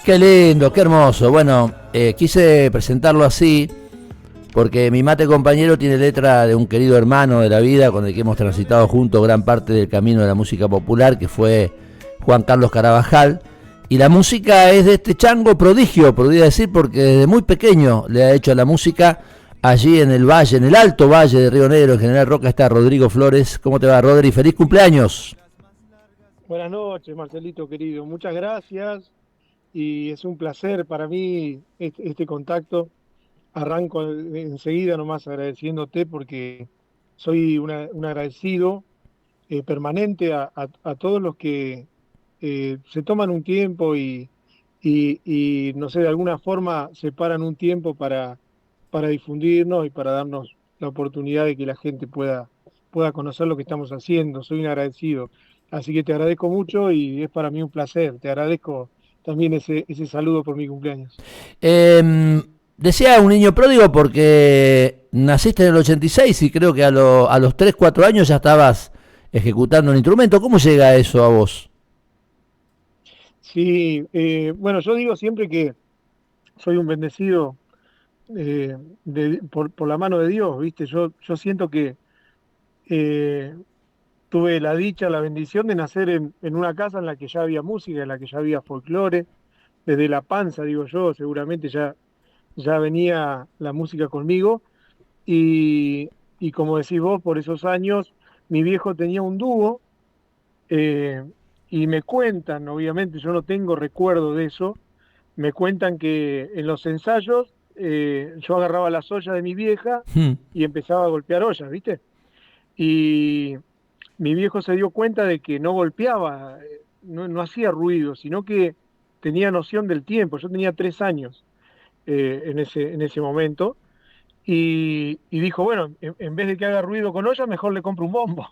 Qué lindo, qué hermoso. Bueno, quise presentarlo así porque mi mate compañero tiene letra de un querido hermano de la vida con el que hemos transitado juntos gran parte del camino de la música popular, que fue Juan Carlos Carabajal. Y la música es de este chango prodigio, podría decir, porque desde muy pequeño le ha hecho a la música. Allí en el valle, en el alto valle de Río Negro, en General Roca, está Rodrigo Flores. ¿Cómo te va, Rodri? ¡Feliz cumpleaños! Buenas noches, Marcelito querido. Muchas gracias y es un placer para mí este contacto. Arranco enseguida nomás agradeciéndote porque soy un agradecido permanente a todos los que se toman un tiempo y, no sé, de alguna forma separan un tiempo para difundirnos y para darnos la oportunidad de que la gente pueda conocer lo que estamos haciendo. Soy un agradecido. Así que te agradezco mucho y es para mí un placer. Te agradezco también ese saludo por mi cumpleaños. Decía un niño pródigo porque naciste en el 86 y creo que a los 3 4 años ya estabas ejecutando un instrumento. ¿Cómo llega eso a vos? Sí, bueno, yo digo siempre que soy un bendecido por la mano de Dios, ¿viste? Yo siento que eh, tuve la dicha, la bendición de nacer en una casa en la que ya había música, en la que ya había folclore, desde la panza, digo yo, seguramente ya venía la música conmigo y como decís vos, por esos años mi viejo tenía un dúo eh, y me cuentan, obviamente yo no tengo recuerdo de eso, me cuentan que en los ensayos yo agarraba las ollas de mi vieja Hmm. y empezaba a golpear ollas, ¿viste? Y mi viejo se dio cuenta de que no golpeaba, no hacía ruido, sino que tenía noción del tiempo. Yo tenía 3 años en ese momento y dijo, bueno, en vez de que haga ruido con olla, mejor le compro un bombo.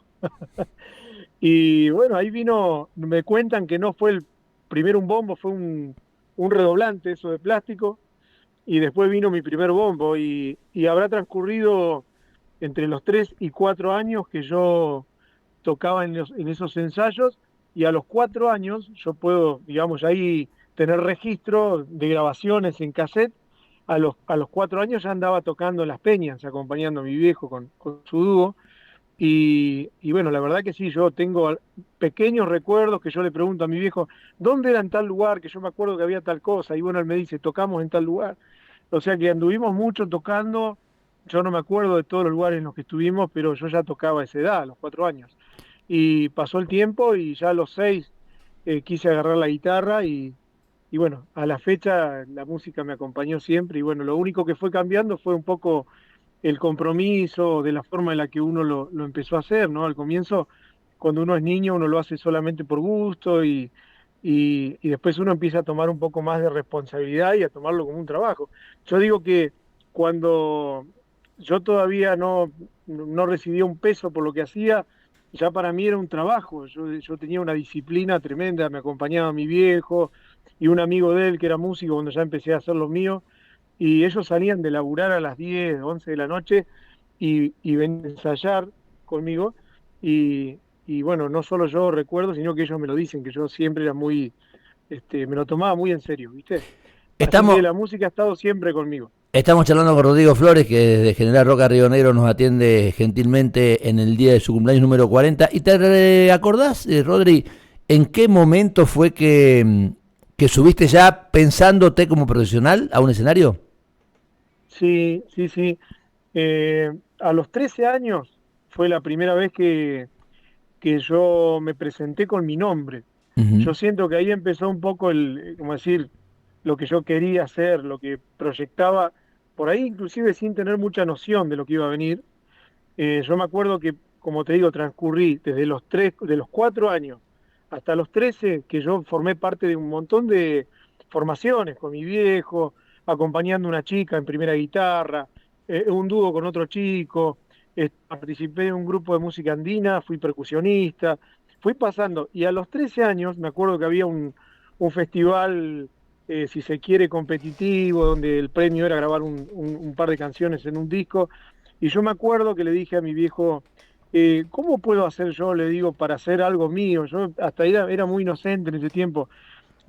Y bueno, ahí vino, me cuentan que no fue primero un bombo, fue un redoblante, eso de plástico, y después vino mi primer bombo y habrá transcurrido entre los 3 y 4 años que yo tocaba en esos ensayos y a los 4 años yo puedo, digamos, ahí tener registro de grabaciones en cassette. A los 4 años ya andaba tocando en las peñas, acompañando a mi viejo con su dúo. Y bueno, la verdad que sí, yo tengo pequeños recuerdos que yo le pregunto a mi viejo, ¿dónde era en tal lugar? Que yo me acuerdo que había tal cosa. Y bueno, él me dice, tocamos en tal lugar. O sea que anduvimos mucho tocando. Yo no me acuerdo de todos los lugares en los que estuvimos, pero yo ya tocaba a esa edad, a los 4 años. Y pasó el tiempo y ya a los 6 quise agarrar la guitarra y bueno, a la fecha la música me acompañó siempre y bueno, lo único que fue cambiando fue un poco el compromiso de la forma en la que uno lo empezó a hacer, ¿no? Al comienzo, cuando uno es niño, uno lo hace solamente por gusto y después uno empieza a tomar un poco más de responsabilidad y a tomarlo como un trabajo. Yo digo que cuando yo todavía no recibía un peso por lo que hacía, ya para mí era un trabajo. Yo tenía una disciplina tremenda, me acompañaba mi viejo y un amigo de él que era músico cuando ya empecé a hacer lo mío y ellos salían de laburar a las 10 11 de la noche y venían a ensayar conmigo y bueno, no solo yo recuerdo, sino que ellos me lo dicen, que yo siempre era me lo tomaba muy en serio, ¿viste? Así Estamos, que la música ha estado siempre conmigo. estamos charlando con Rodrigo Flores, que desde General Roca, Río Negro, nos atiende gentilmente en el día de su cumpleaños número 40. ¿Y te acordás, Rodri, en qué momento fue que subiste ya pensándote como profesional a un escenario? Sí, sí, sí. A los 13 años fue la primera vez que yo me presenté con mi nombre. Ujú. Yo siento que ahí empezó un poco como decir, lo que yo quería hacer, lo que proyectaba, por ahí inclusive sin tener mucha noción de lo que iba a venir. Yo me acuerdo que, como te digo, transcurrí desde de los 4 años hasta los 13, que yo formé parte de un montón de formaciones con mi viejo, acompañando a una chica en primera guitarra, un dúo con otro chico, participé en un grupo de música andina, fui percusionista, fui pasando, y a los 13 años me acuerdo que había un festival, si se quiere, competitivo, donde el premio era grabar un par de canciones en un disco y yo me acuerdo que le dije a mi viejo, ¿cómo puedo hacer yo, le digo, para hacer algo mío? Yo hasta era muy inocente en ese tiempo.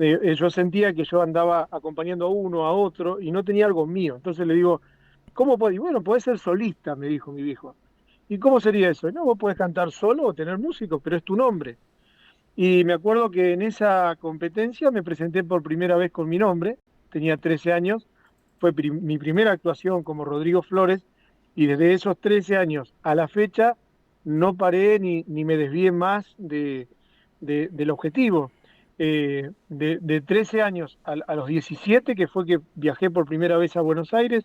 Yo sentía que yo andaba acompañando a uno, a otro, y no tenía algo mío. Entonces le digo, ¿cómo puedo? Y bueno, podés ser solista, me dijo mi viejo. ¿Y cómo sería eso? No, vos podés cantar solo o tener músicos, pero es tu nombre. Y me acuerdo que en esa competencia me presenté por primera vez con mi nombre, tenía 13 años, fue mi primera actuación como Rodrigo Flores, y desde esos 13 años a la fecha no paré ni me desvié más del objetivo. De 13 años a los 17, que fue que viajé por primera vez a Buenos Aires,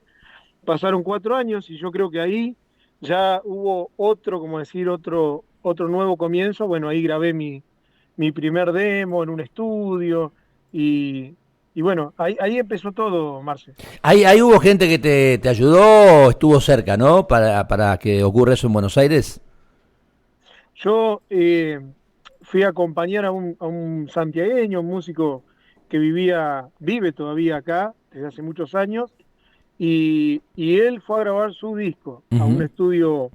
pasaron 4 años y yo creo que ahí ya hubo otro, como decir, otro nuevo comienzo. Bueno, ahí grabé mi primer demo en un estudio y bueno, ahí empezó todo, Marce. Ahí hubo gente que te ayudó, estuvo cerca, ¿no? Para que ocurra eso en Buenos Aires. Yo fui a acompañar a un santiagueño, un músico que vive todavía acá desde hace muchos años, y él fue a grabar su disco a un Ujú. estudio,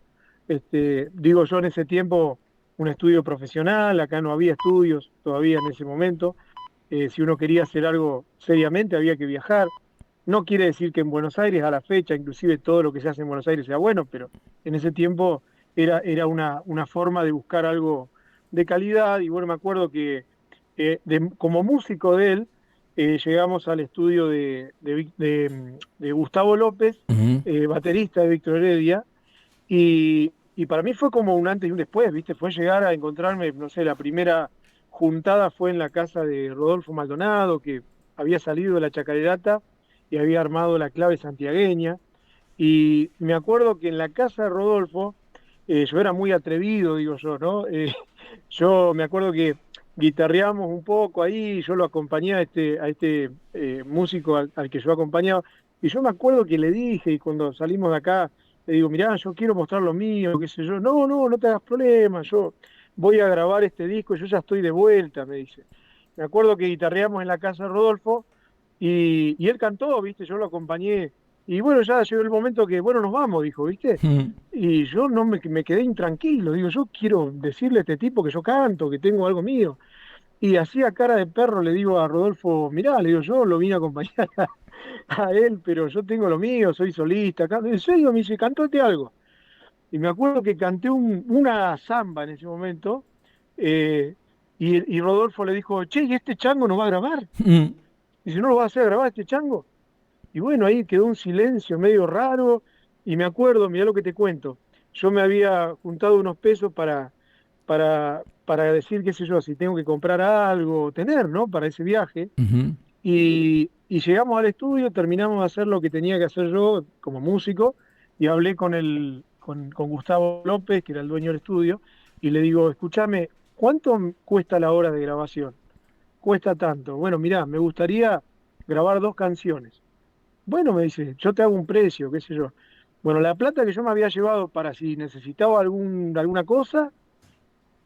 digo yo en ese tiempo, un estudio profesional. Acá no había estudios todavía en ese momento. Si uno quería hacer algo seriamente había que viajar. No quiere decir que en Buenos Aires a la fecha, inclusive todo lo que se hace en Buenos Aires sea bueno, pero en ese tiempo era una forma de buscar algo de calidad. Y bueno, me acuerdo que como músico de él, llegamos al estudio de Gustavo López, Ujú. baterista de Víctor Heredia, y para mí fue como un antes y un después, ¿viste? Fue llegar a encontrarme, no sé, la primera juntada fue en la casa de Rodolfo Maldonado, que había salido de la Chacarerata y había armado la clave santiagueña. Y me acuerdo que en la casa de Rodolfo, yo era muy atrevido, digo yo, ¿no? Yo me acuerdo que guitarreamos un poco ahí, yo lo acompañé a este músico al que yo acompañaba, y yo me acuerdo que le dije, y cuando salimos de acá, le digo, mirá, yo quiero mostrar lo mío, qué sé yo. No, no, no te hagas problema, yo voy a grabar este disco, yo ya estoy de vuelta, me dice. Me acuerdo que guitarreamos en la casa de Rodolfo y él cantó, ¿viste? Yo lo acompañé. Y bueno, ya llegó el momento que, bueno, nos vamos, dijo, ¿viste? Ujú. Y yo no me quedé intranquilo, digo, yo quiero decirle a este tipo que yo canto, que tengo algo mío. Y hacía cara de perro, le digo a Rodolfo, mirá, le digo, yo lo vine a acompañar a él, pero yo tengo lo mío, soy solista. ¿En serio? Me dice, cantate algo. Y me acuerdo que canté una samba en ese momento, eh, y Rodolfo le dijo, che, ¿y este chango no va a grabar? Ujú. Dice, ¿no lo va a hacer grabar este chango? Y bueno, ahí quedó un silencio medio raro, y me acuerdo, mirá lo que te cuento, yo me había juntado unos pesos para decir, qué sé yo, si tengo que comprar algo, tener, ¿no? Para ese viaje. Ujú. Y llegamos al estudio, terminamos de hacer lo que tenía que hacer yo como músico, y hablé con Gustavo López, que era el dueño del estudio, y le digo, escúchame, ¿cuánto cuesta la hora de grabación? Cuesta tanto. Bueno, mirá, me gustaría grabar 2 canciones. Bueno, me dice, yo te hago un precio, qué sé yo. Bueno, la plata que yo me había llevado para si necesitaba alguna cosa,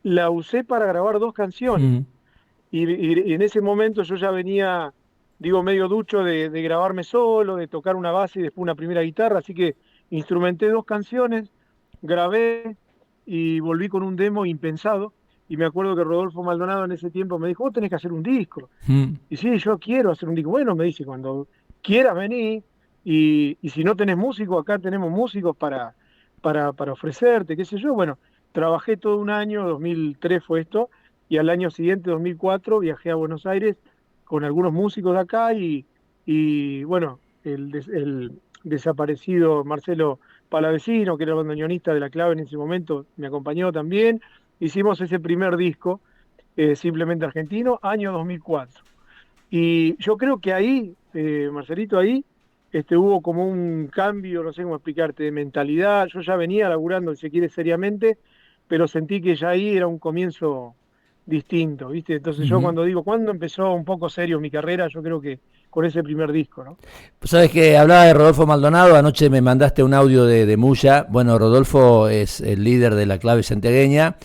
la usé para grabar 2 canciones. Ujú. Y en ese momento yo ya venía, digo, medio ducho de grabarme solo, de tocar una base y después una primera guitarra, así que instrumenté 2 canciones, grabé y volví con un demo impensado. Y me acuerdo que Rodolfo Maldonado en ese tiempo me dijo, vos tenés que hacer un disco. Ujú. Y sí, yo quiero hacer un disco. Bueno, me dice, cuando quieras venir, y si no tenés músico, acá tenemos músicos para ofrecerte, qué sé yo. Bueno, trabajé todo un año, 2003 fue esto, y al año siguiente, 2004, viajé a Buenos Aires con algunos músicos de acá y bueno, el desaparecido Marcelo Palavecino, que era el bandoneonista de La Clave en ese momento, me acompañó también. Hicimos ese primer disco, Simplemente Argentino, año 2004. Y yo creo que ahí, Marcelito, ahí hubo como un cambio, no sé cómo explicarte, de mentalidad. Yo ya venía laburando, si se quiere, seriamente, pero sentí que ya ahí era un comienzo distinto, ¿viste? Entonces yo Ujú. cuando digo, ¿cuándo empezó un poco serio mi carrera? Yo creo que con ese primer disco, ¿no? Sabes que hablaba de Rodolfo Maldonado, anoche me mandaste un audio de Muya. Bueno, Rodolfo es el líder de la clave santiagueña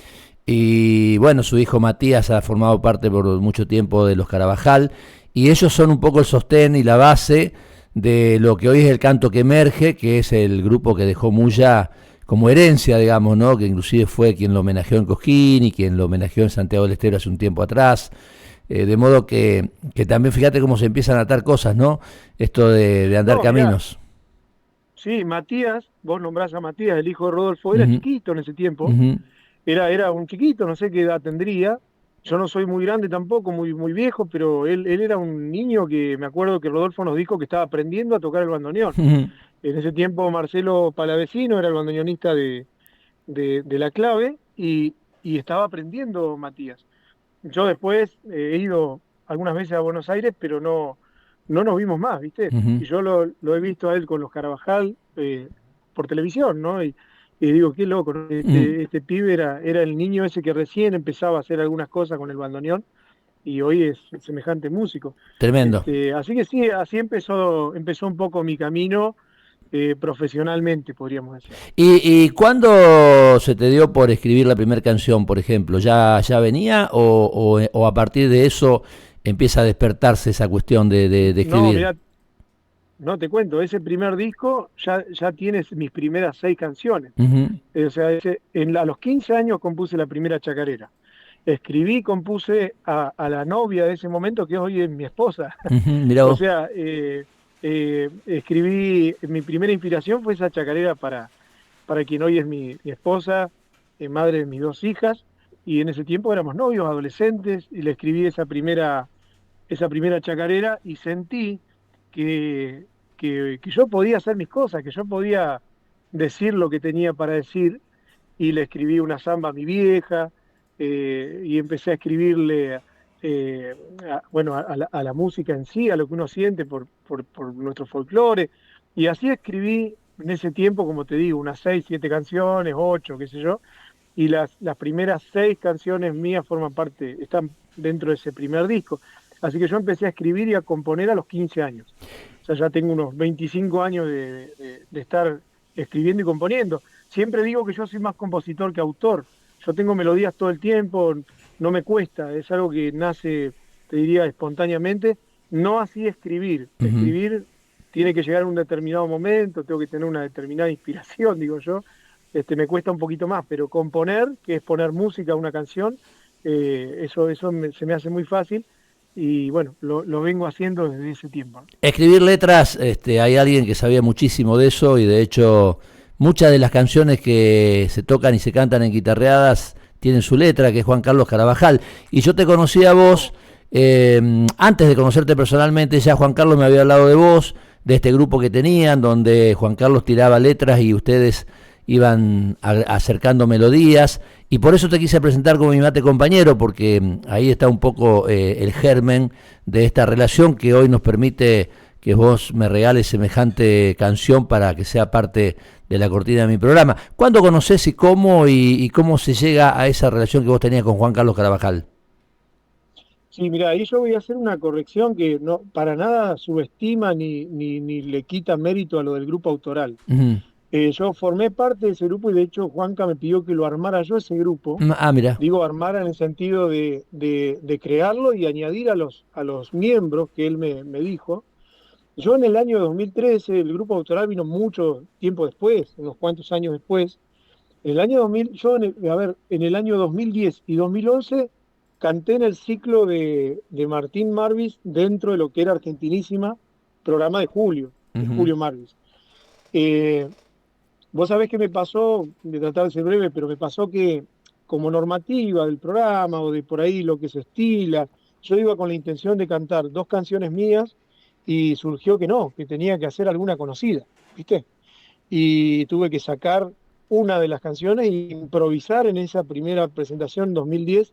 y bueno, su hijo Matías ha formado parte por mucho tiempo de los Carabajal y ellos son un poco el sostén y la base de lo que hoy es el Canto que Emerge, que es el grupo que dejó Muya como herencia, digamos, ¿no? Que inclusive fue quien lo homenajeó en Cosquín y quien lo homenajeó en Santiago del Estero hace un tiempo atrás. de modo que también fíjate cómo se empiezan a atar cosas, ¿no? Esto de andar No, mirá, caminos. sí, Matías, vos nombrás a Matías, el hijo de Rodolfo, era Ujú, chiquito en ese tiempo, ujú, era un chiquito, no sé qué edad tendría. Yo no soy muy grande tampoco, muy viejo, pero él era un niño que me acuerdo que Rodolfo nos dijo que estaba aprendiendo a tocar el bandoneón. ujú, En ese tiempo Marcelo Palavecino era el bandoneonista de La Clave y estaba aprendiendo Matías. Yo después he ido algunas veces a Buenos Aires, pero no nos vimos más, ¿viste? ujú, Y yo lo he visto a él con los Carabajal por televisión, ¿no? Y digo, qué loco, ¿no? ujú. Este pibe era el niño ese que recién empezaba a hacer algunas cosas con el bandoneón y hoy es semejante músico. Tremendo. Así que sí, así empezó un poco mi camino profesionalmente, podríamos decir. ¿Y cuándo se te dio por escribir la primera canción, por ejemplo? ¿Ya venía o a partir de eso empieza a despertarse esa cuestión de No, escribir? mira, no te cuento, ese primer disco ya tiene mis primeras 6 canciones. Ujú, O sea, a los 15 años compuse la primera chacarera. Escribí, compuse a la novia de ese momento, que hoy es mi esposa. ujú, mirá O vos. sea, escribí, mi primera inspiración fue esa chacarera para quien hoy es mi esposa, madre de mis 2 hijas, y en ese tiempo éramos novios, adolescentes, y le escribí esa primera chacarera y sentí que, que yo podía hacer mis cosas, que yo podía decir lo que tenía para decir, y le escribí una samba a mi vieja, y empecé a escribirle, bueno, a la música en sí, a lo que uno siente por nuestro folclore, y así escribí en ese tiempo, como te digo, unas 6, 7 canciones, 8, qué sé yo, y las primeras 6 canciones mías forman parte, están dentro de ese primer disco. Así que yo empecé a escribir y a componer a los 15 años. O sea, ya tengo unos 25 años de estar escribiendo y componiendo. Siempre digo que yo soy más compositor que autor. Yo tengo melodías todo el tiempo, no me cuesta, es algo que nace, te diría, espontáneamente. No así escribir. Ujú. Escribir tiene que llegar a un determinado momento, tengo que tener una determinada inspiración, digo yo. Me cuesta un poquito más, pero componer, que es poner música a una canción, eso se me hace muy fácil y bueno, lo vengo haciendo desde ese tiempo, ¿no? Escribir letras, hay alguien que sabía muchísimo de eso y de hecho muchas de las canciones que se tocan y se cantan en guitarreadas tienen su letra, que es Juan Carlos Carabajal. Y yo te conocí a vos, Oh, antes de conocerte personalmente, ya Juan Carlos me había hablado de vos, de este grupo que tenían, donde Juan Carlos tiraba letras y ustedes iban acercando melodías. Y por eso te quise presentar como mi mate compañero, porque ahí está un poco el germen de esta relación que hoy nos permite que vos me regales semejante canción para que sea parte de la cortina de mi programa. ¿Cuándo conocés y cómo se llega a esa relación que vos tenías con Juan Carlos Carabajal? sí, mira, ahí yo voy a hacer una corrección que no para nada subestima ni le quita mérito a lo del grupo autoral. Ujú. Yo formé parte de ese grupo y de hecho Juanca me pidió que lo armara yo ese grupo. Ah, mira. Digo armara en el sentido de crearlo y añadir a los miembros que él me dijo. Yo en el año 2013, el grupo autoral vino mucho tiempo después, unos cuantos años después. En el año 2000, a ver, en el año 2010 y 2011 canté en el ciclo de Martín Marvis dentro de lo que era Argentinísima, programa de Ujú. Julio Marvis. Eh, Vos sabés que me pasó, de tratar de ser breve, pero me pasó que como normativa del programa o de por ahí lo que se estila, yo iba con la intención de cantar 2 canciones mías y surgió que no, que tenía que hacer alguna conocida, ¿viste? Y tuve que sacar una de las canciones e improvisar en esa primera presentación 2010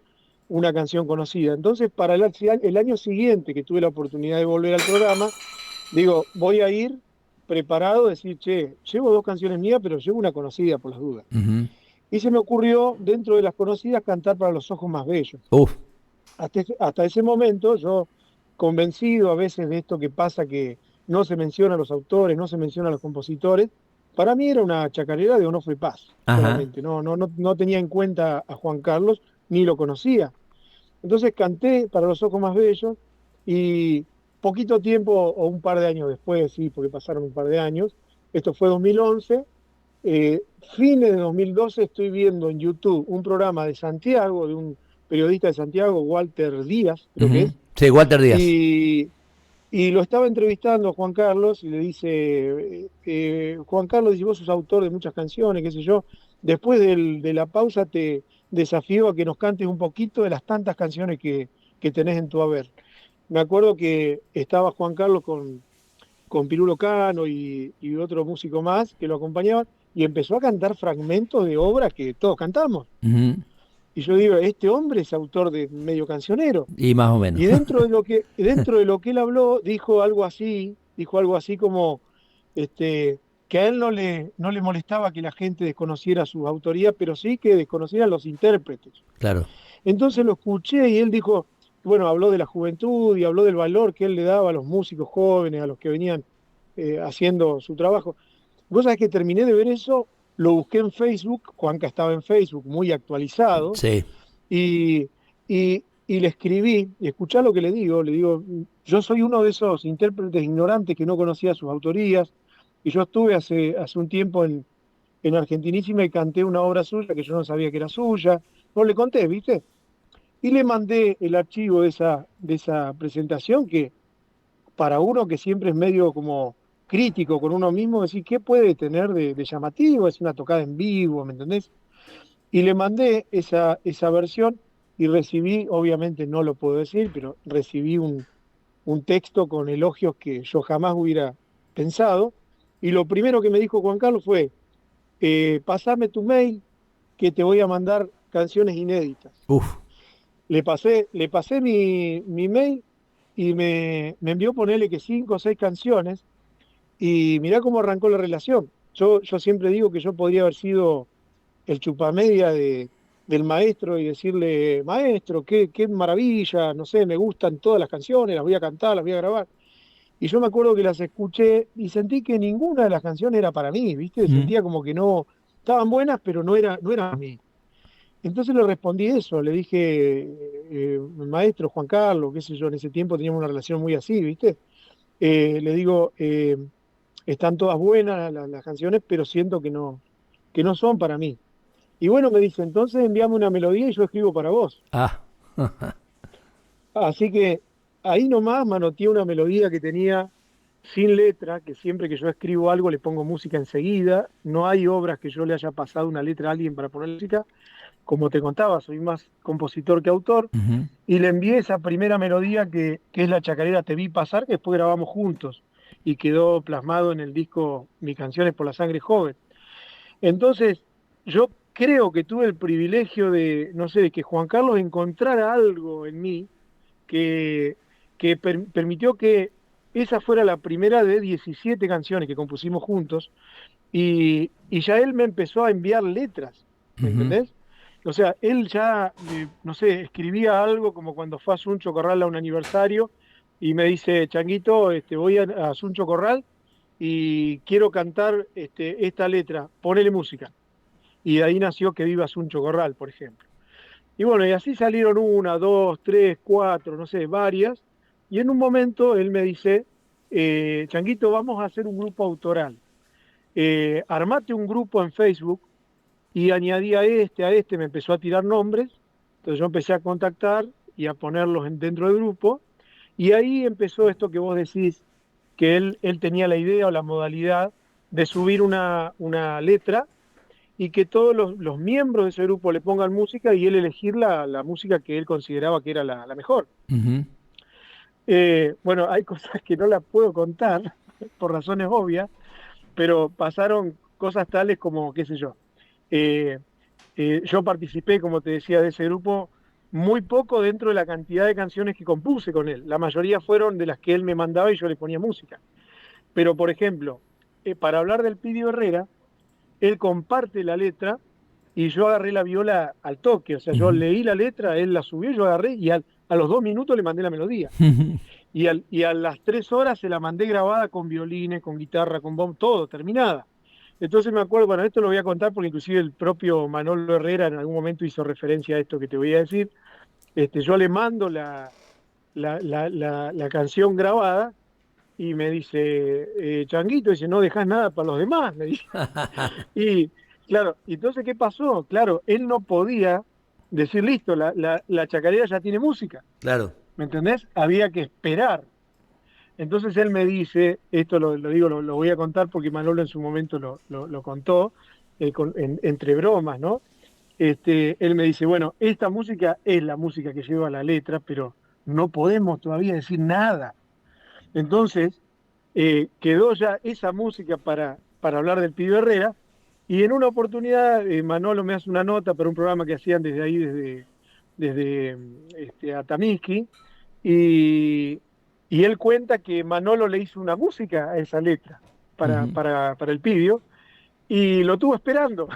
una canción conocida. Entonces, para el año siguiente que tuve la oportunidad de volver al programa, digo, voy a ir preparado, decir, che, llevo 2 canciones mías, pero llevo una conocida por las dudas. Ujú. Y se me ocurrió, dentro de las conocidas, cantar para los ojos más bellos. Uf. Hasta ese momento, yo convencido a veces de esto que pasa, que no se menciona a los autores, no se menciona a los compositores, para mí era una chacarera de Onofre Paz, Ajá. solamente. No tenía en cuenta a Juan Carlos, ni lo conocía. Entonces canté para los ojos más bellos y poquito tiempo o un par de años después, sí, porque pasaron un par de años, esto fue 2011, eh, fines de 2012 estoy viendo en YouTube un programa de Santiago, de un periodista de Santiago, Walter Díaz, creo que Ujú. es, Sí, Walter Díaz. y, y lo estaba entrevistando Juan Carlos y le dice, Juan Carlos, dice, vos sos autor de muchas canciones, qué sé yo, después de la pausa te desafío a que nos cantes un poquito de las tantas canciones que tenés en tu haber. Me acuerdo que estaba Juan Carlos con Pirulo Cano y otro músico más que lo acompañaban, y empezó a cantar fragmentos de obras que todos cantamos. Ujú. Y yo digo, este hombre es autor de medio cancionero. Y más o menos. Y dentro de lo que él habló, dijo algo así como que a él no le molestaba que la gente desconociera su autoría, pero sí que desconocieran los intérpretes. Claro. Entonces lo escuché y él dijo, bueno, habló de la juventud y habló del valor que él le daba a los músicos jóvenes, a los que venían haciendo su trabajo. Vos sabés que terminé de ver eso, lo busqué en Facebook, Juanca estaba en Facebook, muy actualizado, Sí. y le escribí, y escuchá lo que le digo, yo soy uno de esos intérpretes ignorantes que no conocía sus autorías, y yo estuve hace un tiempo en Argentinísima y canté una obra suya que yo no sabía que era suya, no le conté, ¿viste? Y le mandé el archivo de esa presentación que para uno que siempre es medio como crítico con uno mismo, decir, ¿qué puede tener de llamativo? Es una tocada en vivo, ¿me entendés? Y le mandé esa versión y recibí, obviamente no lo puedo decir, pero recibí un texto con elogios que yo jamás hubiera pensado. Y lo primero que me dijo Juan Carlos fue, pasame tu mail que te voy a mandar canciones inéditas. Uf. Le pasé mi mail y me envió ponerle que 5 o 6 canciones y mirá cómo arrancó la relación. Yo siempre digo que yo podría haber sido el chupamedia del maestro y decirle, maestro, qué maravilla, no sé, me gustan todas las canciones, las voy a cantar, las voy a grabar. Y yo me acuerdo que las escuché y sentí que ninguna de las canciones era para mí, ¿viste? Ujú. Sentía como que no, estaban buenas, pero no era para mí. Entonces le respondí eso, le dije, maestro Juan Carlos, qué sé yo, en ese tiempo teníamos una relación muy así, ¿viste? Le digo, están todas buenas las canciones, pero siento que no son para mí. Y bueno, me dice, entonces envíame una melodía y yo escribo para vos. Ah. Así que ahí nomás manoteé una melodía que tenía sin letra, que siempre que yo escribo algo le pongo música enseguida. No hay obras que yo le haya pasado una letra a alguien para poner música. Como te contaba, soy más compositor que autor. Ujú. Y le envié esa primera melodía que es la chacarera Te vi pasar, que después grabamos juntos y quedó plasmado en el disco Mis canciones por la sangre joven. Entonces, yo creo que tuve el privilegio de, no sé, de que Juan Carlos encontrara algo en mí que, que permitió que esa fuera la primera de 17 canciones que compusimos juntos y ya él me empezó a enviar letras, ¿me Ujú. entendés? O sea, él ya, no sé, escribía algo como cuando fue a Asuncho Corral a un aniversario y me dice, Changuito, voy a Asuncho Corral y quiero cantar esta letra, ponele música. Y de ahí nació Que viva Asuncho Corral, por ejemplo. Y bueno, y así salieron una, dos, tres, cuatro, no sé, varias. Y en un momento él me dice, Changuito, vamos a hacer un grupo autoral. Armate un grupo en Facebook y añadí a este, me empezó a tirar nombres. Entonces yo empecé a contactar y a ponerlos dentro del grupo. Y ahí empezó esto que vos decís, que él tenía la idea o la modalidad de subir una letra y que todos los miembros de ese grupo le pongan música y él elegir la música que él consideraba que era la mejor. Ujú. Bueno, hay cosas que no las puedo contar por razones obvias, pero pasaron cosas tales como, qué sé yo, eh, yo participé, como te decía, de ese grupo muy poco dentro de la cantidad de canciones que compuse con él. La mayoría fueron de las que él me mandaba y yo le ponía música. Pero, por ejemplo, para hablar del Pidio Herrera, él comparte la letra y yo agarré la viola al toque. O sea, yo Ujú. leí la letra, él la subió, yo agarré y a los 2 minutos le mandé la melodía. Y a las 3 horas se la mandé grabada con violines, con guitarra, con bombo, todo, terminada. Entonces me acuerdo, bueno, esto lo voy a contar porque inclusive el propio Manolo Herrera en algún momento hizo referencia a esto que te voy a decir. Yo le mando la canción grabada y me dice, Changuito, dice, no dejas nada para los demás, me dice. Y claro, ¿y entonces qué pasó? Claro, él no podía decir, listo, la chacarera ya tiene música, Claro. ¿me entendés? Había que esperar. Entonces él me dice, esto lo digo, lo voy a contar porque Manolo en su momento lo contó, entre bromas, ¿no? Él me dice, bueno, esta música es la música que lleva la letra, pero no podemos todavía decir nada. Entonces, quedó ya esa música para hablar del Pibe Herrera, y en una oportunidad Manolo me hace una nota para un programa que hacían desde ahí, desde Atamisqui, y, y él cuenta que Manolo le hizo una música a esa letra Ujú. para el Pibio, y lo tuvo esperando,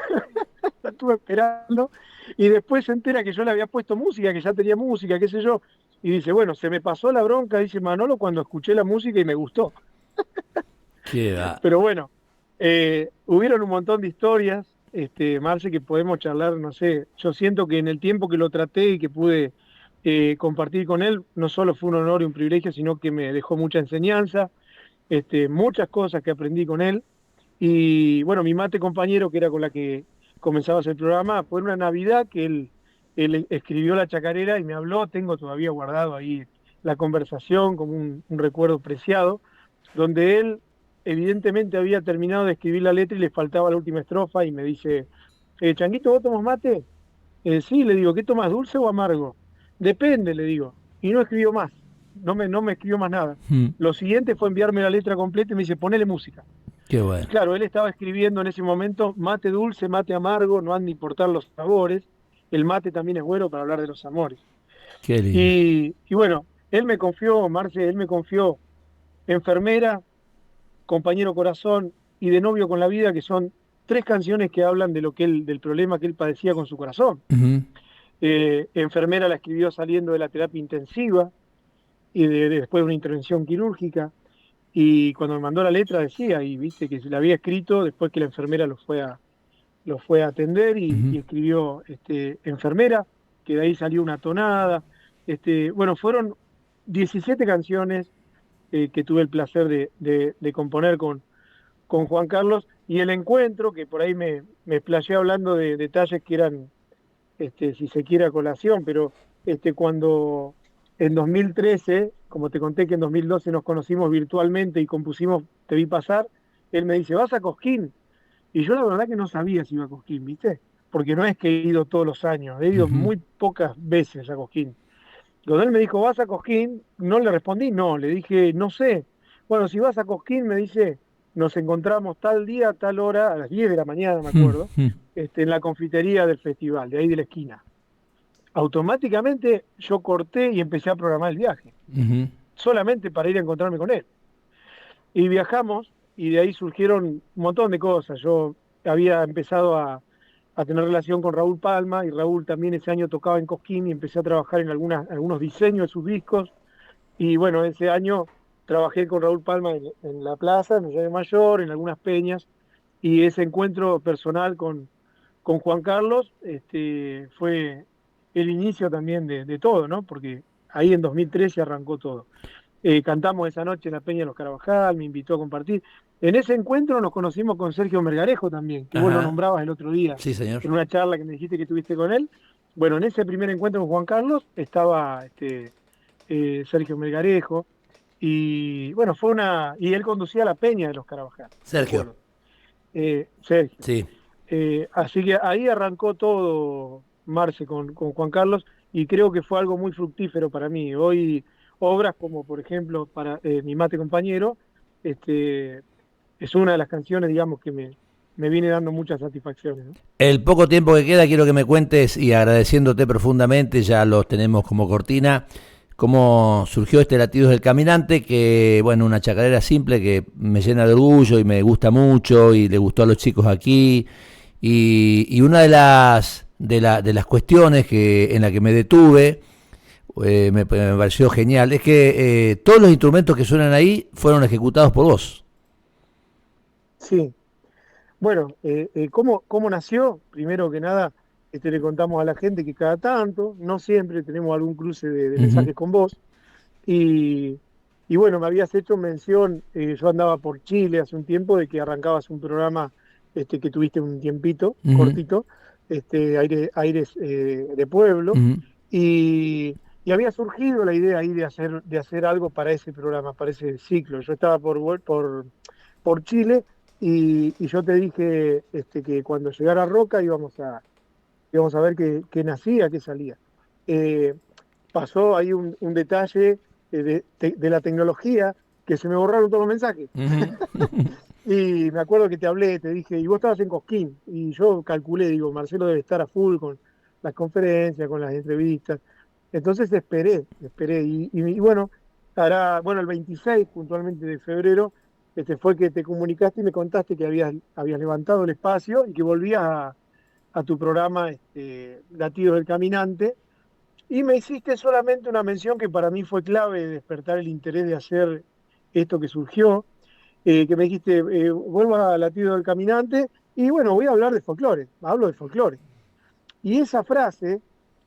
lo estuve esperando, y después se entera que yo le había puesto música, que ya tenía música, qué sé yo, y dice, bueno, se me pasó la bronca, dice Manolo, cuando escuché la música y me gustó. Qué va. Pero bueno, hubieron un montón de historias, Marce, que podemos charlar, no sé, yo siento que en el tiempo que lo traté y que pude compartir con él, no solo fue un honor y un privilegio, sino que me dejó mucha enseñanza, muchas cosas que aprendí con él. Y bueno, mi mate compañero, que era con la que comenzabas el programa, fue una Navidad que él escribió la chacarera y me habló, tengo todavía guardado ahí la conversación como un recuerdo preciado, donde él evidentemente había terminado de escribir la letra y le faltaba la última estrofa y me dice, Changuito, ¿vos tomás mate? Sí, le digo, ¿qué tomas, dulce o amargo? Depende, le digo. Y no escribió más, no me escribió más nada. Mm. Lo siguiente fue enviarme la letra completa y me dice, ponele música. Qué Y bueno. claro, él estaba escribiendo en ese momento mate dulce, mate amargo, no han de importar los sabores. El mate también es bueno para hablar de los amores. Qué lindo. Y bueno, él me confió, Marce, él me confió Enfermera, Compañero Corazón y De Novio con la Vida, que son tres canciones que hablan de lo que él, del problema que él padecía con su corazón. Ujú. Enfermera la escribió saliendo de la terapia intensiva y después de una intervención quirúrgica. Y cuando me mandó la letra decía, y viste que se la había escrito después que la enfermera lo fue a atender y Ujú. escribió Enfermera, que de ahí salió una tonada. Bueno, fueron 17 canciones que tuve el placer de componer con Juan Carlos, y el encuentro, que por ahí me explayé hablando de detalles que eran, si se quiere, a colación, pero cuando en 2013, como te conté que en 2012 nos conocimos virtualmente y compusimos Te vi pasar, él me dice, ¿vas a Cosquín? Y yo la verdad que no sabía si iba a Cosquín, ¿viste? Porque no es que he ido todos los años, he ido Ujú. muy pocas veces a Cosquín. Cuando él me dijo, ¿vas a Cosquín? No le respondí, no, le dije, no sé. Bueno, si vas a Cosquín, me dice, nos encontramos tal día, tal hora, a las 10 de la mañana, me acuerdo, Ujú. en la confitería del festival, de ahí de la esquina. Automáticamente yo corté y empecé a programar el viaje, Ujú. solamente para ir a encontrarme con él. Y viajamos y de ahí surgieron un montón de cosas. Yo había empezado a tener relación con Raúl Palma, y Raúl también ese año tocaba en Cosquín y empecé a trabajar en algunos diseños de sus discos. Y bueno, ese año trabajé con Raúl Palma en la plaza, en el Llano Mayor, en algunas peñas, y ese encuentro personal con Juan Carlos fue el inicio también de todo, ¿no? Porque ahí en 2013 arrancó todo. Cantamos esa noche en la Peña de los Carabajal, me invitó a compartir. En ese encuentro nos conocimos con Sergio Mergarejo también, que vos lo Ajá. nombrabas el otro día, Sí, señor. en una charla que me dijiste que tuviste con él. Bueno, en ese primer encuentro con Juan Carlos estaba Sergio Melgarejo, y bueno, y él conducía la Peña de los Carabajal, me Sergio. acuerdo, Sergio. Sí. Así que ahí arrancó todo, Marce, con Juan Carlos, y creo que fue algo muy fructífero para mí. Hoy, obras como, por ejemplo, para Mi Mate Compañero, este, es una de las canciones, digamos, que me viene dando muchas satisfacciones, ¿no? El poco tiempo que queda, quiero que me cuentes y agradeciéndote profundamente, ya los tenemos como cortina, cómo surgió este Latidos del Caminante, que bueno, una chacarera simple que me llena de orgullo y me gusta mucho y le gustó a los chicos aquí. Y una de las cuestiones en la que me detuve, me pareció genial, es que todos los instrumentos que suenan ahí fueron ejecutados por vos. Sí. Bueno, ¿cómo nació? Primero que nada, le contamos a la gente que cada tanto, no siempre, tenemos algún cruce de Ujú. mensajes con vos. Y, y bueno, me habías hecho mención, yo andaba por Chile hace un tiempo, de que arrancabas un programa que tuviste un tiempito, Ujú. cortito, aires de pueblo, Ujú. y había surgido la idea ahí de hacer algo para ese programa, para ese ciclo. Yo estaba por Chile y yo te dije que cuando llegara Roca íbamos a ver qué nacía, qué salía. Eh, Pasó ahí un detalle de la tecnología, que se me borraron todos los mensajes. Ujú. Y me acuerdo que te hablé, te dije, y vos estabas en Cosquín, y yo calculé, digo, Marcelo debe estar a full con las conferencias, con las entrevistas. Entonces esperé, y bueno, bueno, el 26 puntualmente de febrero, fue que te comunicaste y me contaste que habías levantado el espacio y que volvías a tu programa, Latidos del Caminante, y me hiciste solamente una mención que para mí fue clave de despertar el interés de hacer esto que surgió, que me dijiste, vuelvo a Latido del Caminante, y bueno, voy a hablar de folclore, hablo de folclore. Y esa frase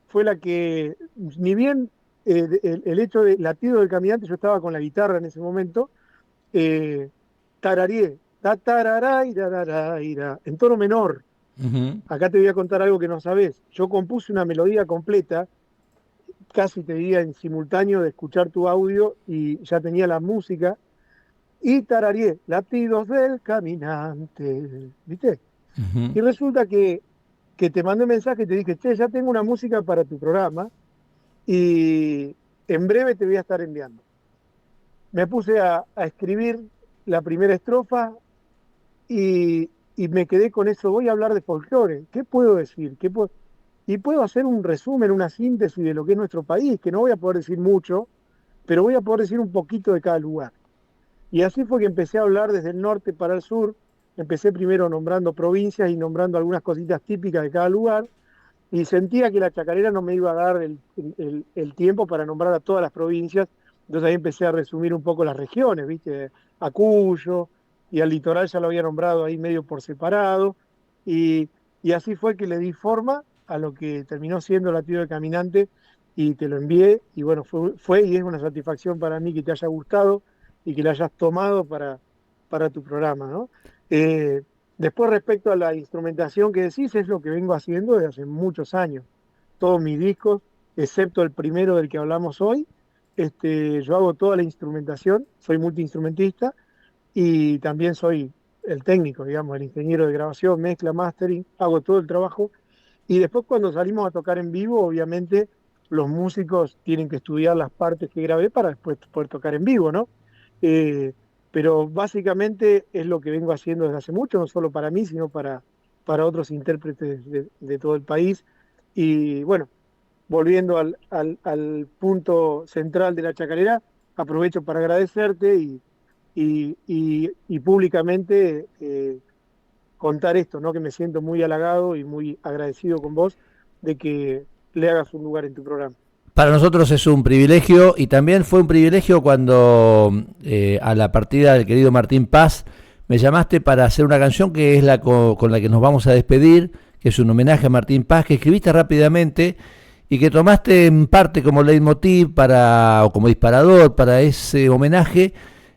fue la que, ni bien el hecho de Latido del Caminante, yo estaba con la guitarra en ese momento, eh, tarareé, ta tararay, tararaira, en tono menor. Ujú. Acá te voy a contar algo que no sabés. Yo compuse una melodía completa, casi te diría en simultáneo de escuchar tu audio, y ya tenía la música, y tarareé, latidos del caminante, ¿viste? Ujú. Y resulta que te mandé un mensaje y te dije, che, ya tengo una música para tu programa y en breve te voy a estar enviando. Me puse a escribir la primera estrofa y me quedé con eso. Voy a hablar de folclore. ¿Qué puedo decir? Y puedo hacer un resumen, una síntesis de lo que es nuestro país, que no voy a poder decir mucho, pero voy a poder decir un poquito de cada lugar. Y así fue que empecé a hablar desde el norte para el sur. Empecé primero nombrando provincias y nombrando algunas cositas típicas de cada lugar. Y sentía que la chacarera no me iba a dar el tiempo para nombrar a todas las provincias. Entonces ahí empecé a resumir un poco las regiones, ¿viste? A Cuyo, y al litoral ya lo había nombrado ahí medio por separado. Y, y así fue que le di forma a lo que terminó siendo Latido de Caminante, y te lo envié. Y bueno, fue y es una satisfacción para mí que te haya gustado y que la hayas tomado para tu programa, ¿no? Eh, Después, respecto a la instrumentación que decís, es lo que vengo haciendo desde hace muchos años. Todos mis discos, excepto el primero del que hablamos hoy, yo hago toda la instrumentación, soy multiinstrumentista y también soy el técnico, digamos, el ingeniero de grabación, mezcla, mastering, hago todo el trabajo. Y después, cuando salimos a tocar en vivo, obviamente los músicos tienen que estudiar las partes que grabé para después poder tocar en vivo, ¿no? Eh, pero básicamente es lo que vengo haciendo desde hace mucho, no solo para mí, sino para otros intérpretes de todo el país. Y bueno, volviendo al punto central de la chacarera, aprovecho para agradecerte y públicamente contar esto, ¿no? Que me siento muy halagado y muy agradecido con vos de que le hagas un lugar en tu programa. Para nosotros es un privilegio y también fue un privilegio cuando a la partida del querido Martín Paz me llamaste para hacer una canción que es con la que nos vamos a despedir, que es un homenaje a Martín Paz, que escribiste rápidamente y que tomaste en parte como leitmotiv o como disparador para ese homenaje,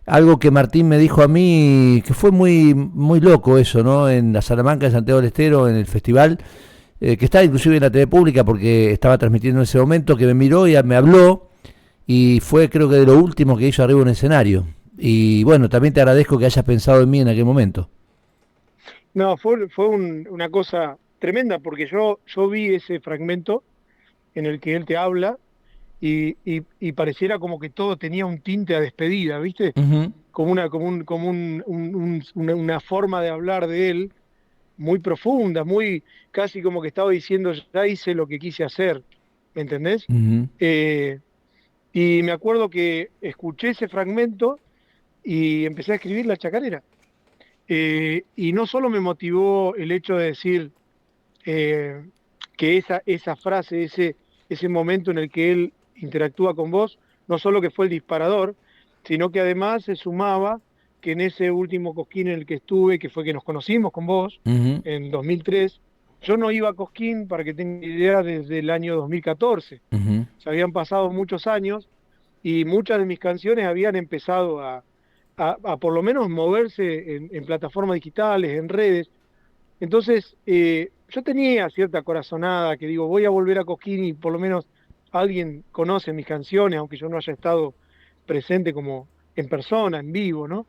algo que Martín me dijo a mí, que fue muy, muy loco eso, ¿no? En la Salamanca de Santiago del Estero, en el festival, que estaba inclusive en la TV pública porque estaba transmitiendo en ese momento, que me miró y me habló y fue creo que de lo último que hizo arriba en un escenario. Y bueno, también te agradezco que hayas pensado en mí en aquel momento. No, fue una cosa tremenda porque yo vi ese fragmento en el que él te habla y pareciera como que todo tenía un tinte a despedida, ¿viste? Ujú. Una forma de hablar de él muy profunda, muy casi como que estaba diciendo, ya hice lo que quise hacer, ¿me entendés? Ujú. Eh, y me acuerdo que escuché ese fragmento y empecé a escribir la chacarera. Y no solo me motivó el hecho de decir eh, que esa frase, ese momento en el que él interactúa con vos, no solo que fue el disparador, sino que además se sumaba que en ese último Cosquín en el que estuve, que fue que nos conocimos con vos, Ujú. en 2003, yo no iba a Cosquín, para que tengan idea, desde el año 2014. Ujú. Se habían pasado muchos años y muchas de mis canciones habían empezado a por lo menos moverse en plataformas digitales, en redes. Entonces, yo tenía cierta corazonada que digo, voy a volver a Cosquín y por lo menos alguien conoce mis canciones, aunque yo no haya estado presente como en persona, en vivo, ¿no?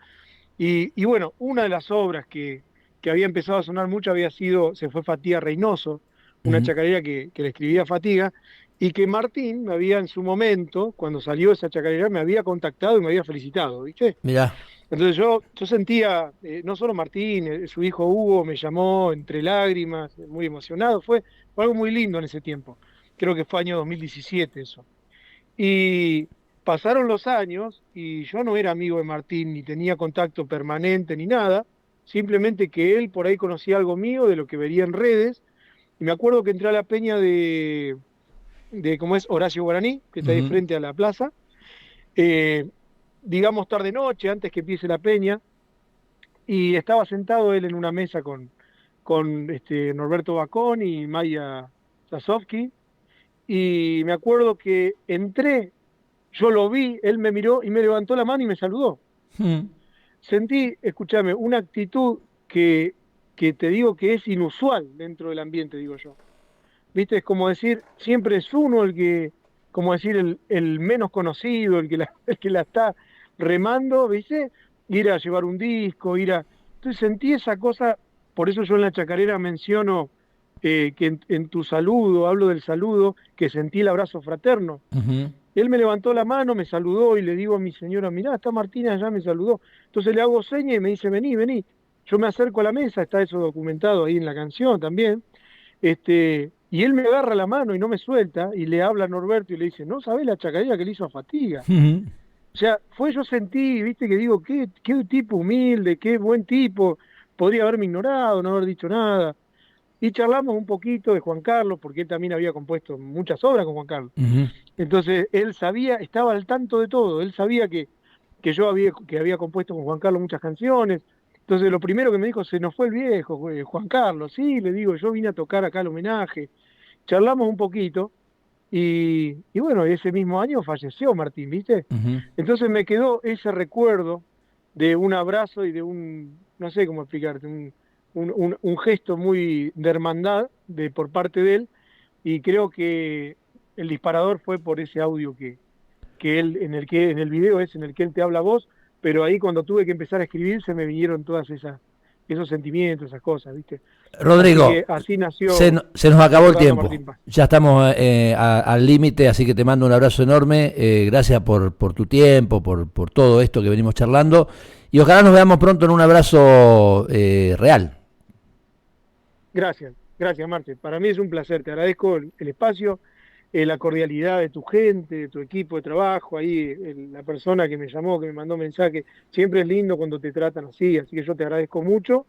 Y bueno, una de las obras que había empezado a sonar mucho había sido Se fue Fatiga Reynoso, una Ujú. chacarera que le escribía a Fatiga, y que Martín me había en su momento, cuando salió esa chacarera, me había contactado y me había felicitado, ¿viste? Mirá. Entonces yo sentía, no solo Martín, su hijo Hugo me llamó entre lágrimas, muy emocionado, fue algo muy lindo en ese tiempo. Creo que fue año 2017 eso. Y pasaron los años y yo no era amigo de Martín, ni tenía contacto permanente ni nada, simplemente que él por ahí conocía algo mío de lo que vería en redes. Y me acuerdo que entré a la peña de cómo es Horacio Guaraní, que está ahí Ujú. frente a la plaza, eh, digamos tarde-noche, antes que empiece la peña, y estaba sentado él en una mesa con Norberto Bacón y Maya Sasovsky, y me acuerdo que entré, yo lo vi, él me miró y me levantó la mano y me saludó. Mm. Sentí, escúchame, una actitud que te digo que es inusual dentro del ambiente, digo yo. ¿Viste? Es como decir, siempre es uno el que, como decir, el menos conocido, el que la está remando, ¿viste? Ir a llevar un disco, ir a... Entonces sentí esa cosa, por eso yo en la chacarera menciono que en tu saludo, hablo del saludo, que sentí el abrazo fraterno. Ujú. Él me levantó la mano, me saludó y le digo a mi señora, mirá, está Martina allá, me saludó. Entonces le hago seña y me dice, vení, vení. Yo me acerco a la mesa, está eso documentado ahí en la canción también. Y él me agarra la mano y no me suelta y le habla a Norberto y le dice, no sabés la chacarera que le hizo a Fatiga. Ujú. O sea, yo sentí, viste, que digo, qué tipo humilde, qué buen tipo, podría haberme ignorado, no haber dicho nada. Y charlamos un poquito de Juan Carlos, porque él también había compuesto muchas obras con Juan Carlos. Ujú. Entonces, él sabía, estaba al tanto de todo, él sabía que yo que había compuesto con Juan Carlos muchas canciones. Entonces, lo primero que me dijo, se nos fue el viejo, Juan Carlos. Sí, le digo, yo vine a tocar acá el homenaje. Charlamos un poquito y bueno, ese mismo año falleció Martín, ¿viste? Ujú. Entonces me quedó ese recuerdo de un abrazo y de un, no sé cómo explicarte, un gesto muy de hermandad por parte de él, y creo que el disparador fue por ese audio que él, en el video es en el que él te habla a vos, pero ahí cuando tuve que empezar a escribir se me vinieron esos sentimientos, esas cosas, ¿viste? Así Rodrigo, que así nació se nos acabó el recordando a tiempo. Martín Paz. Ya estamos al límite, así que te mando un abrazo enorme. Gracias por tu tiempo, por todo esto que venimos charlando. Y ojalá nos veamos pronto en un abrazo real. Gracias, gracias Marte. Para mí es un placer, te agradezco el espacio, la cordialidad de tu gente, de tu equipo de trabajo, ahí la persona que me llamó, que me mandó mensaje, siempre es lindo cuando te tratan así que yo te agradezco mucho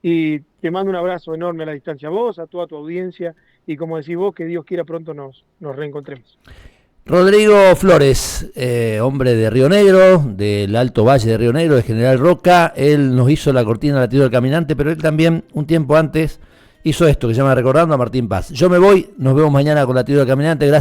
y te mando un abrazo enorme a la distancia a vos, a toda tu audiencia y como decís vos, que Dios quiera pronto nos reencontremos. Rodrigo Flores, hombre de Río Negro, del Alto Valle de Río Negro, de General Roca. Él nos hizo la cortina Latido del Caminante, pero él también, un tiempo antes, hizo esto que se llama Recordando a Martín Paz. Yo me voy, nos vemos mañana con Latido del Caminante. Gracias.